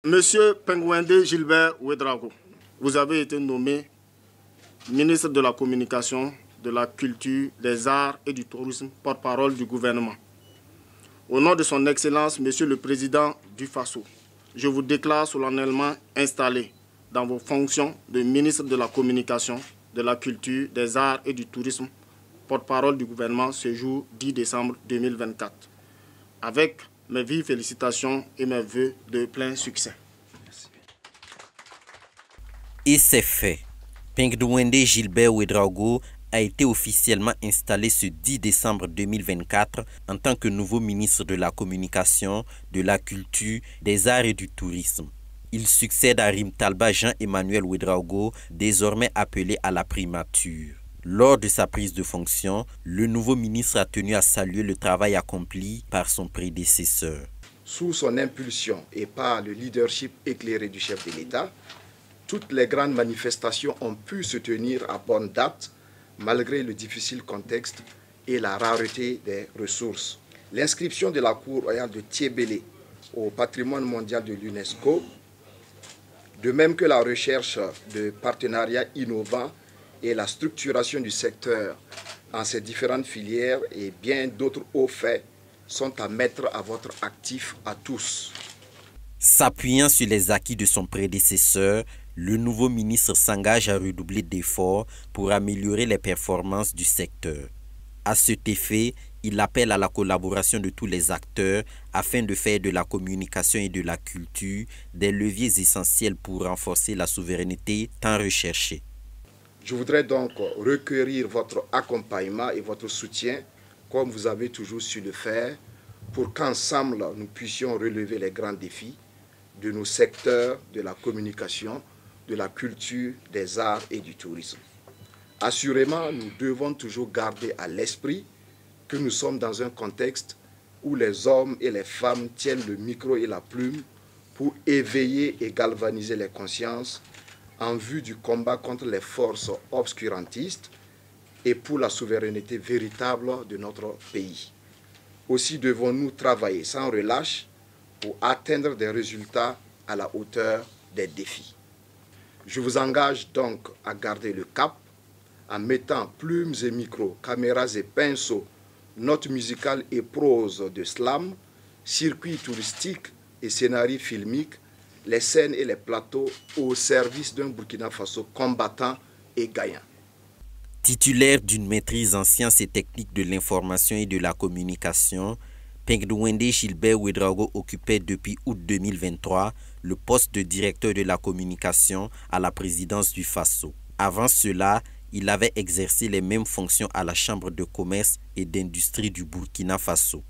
Monsieur Pengwende Gilbert Ouedraogo, vous avez été nommé ministre de la Communication, de la Culture, des Arts et du Tourisme, porte-parole du gouvernement. Au nom de son Excellence, Monsieur le Président du Faso, je vous déclare solennellement installé dans vos fonctions de ministre de la Communication, de la Culture, des Arts et du Tourisme, porte-parole du gouvernement ce jour 10 décembre 2024. Avec mes vives félicitations et mes vœux de plein succès. Merci. Et c'est fait. Pengwende Gilbert Ouedraogo a été officiellement installé ce 10 décembre 2024 en tant que nouveau ministre de la Communication, de la Culture, des Arts et du Tourisme. Il succède à Rim Talba Jean-Emmanuel Ouedraogo, désormais appelé à la primature. Lors de sa prise de fonction, le nouveau ministre a tenu à saluer le travail accompli par son prédécesseur. Sous son impulsion et par le leadership éclairé du chef de l'État, toutes les grandes manifestations ont pu se tenir à bonne date, malgré le difficile contexte et la rareté des ressources. L'inscription de la cour royale de Thiébélé au patrimoine mondial de l'UNESCO, de même que la recherche de partenariats innovants et la structuration du secteur en ses différentes filières et bien d'autres hauts faits sont à mettre à votre actif à tous. S'appuyant sur les acquis de son prédécesseur, le nouveau ministre s'engage à redoubler d'efforts pour améliorer les performances du secteur. À cet effet, il appelle à la collaboration de tous les acteurs afin de faire de la communication et de la culture des leviers essentiels pour renforcer la souveraineté tant recherchée. Je voudrais donc requérir votre accompagnement et votre soutien, comme vous avez toujours su le faire, pour qu'ensemble nous puissions relever les grands défis de nos secteurs de la communication, de la culture, des arts et du tourisme. Assurément, nous devons toujours garder à l'esprit que nous sommes dans un contexte où les hommes et les femmes tiennent le micro et la plume pour éveiller et galvaniser les consciences en vue du combat contre les forces obscurantistes et pour la souveraineté véritable de notre pays. Aussi devons-nous travailler sans relâche pour atteindre des résultats à la hauteur des défis. Je vous engage donc à garder le cap en mettant plumes et micros, caméras et pinceaux, notes musicales et prose de slam, circuits touristiques et scénarios filmiques, les scènes et les plateaux au service d'un Burkina Faso combattant et gagnant. Titulaire d'une maîtrise en sciences et techniques de l'information et de la communication, Pengwende Gilbert Ouedraogo occupait depuis août 2023 le poste de directeur de la communication à la présidence du Faso. Avant cela, il avait exercé les mêmes fonctions à la Chambre de commerce et d'industrie du Burkina Faso.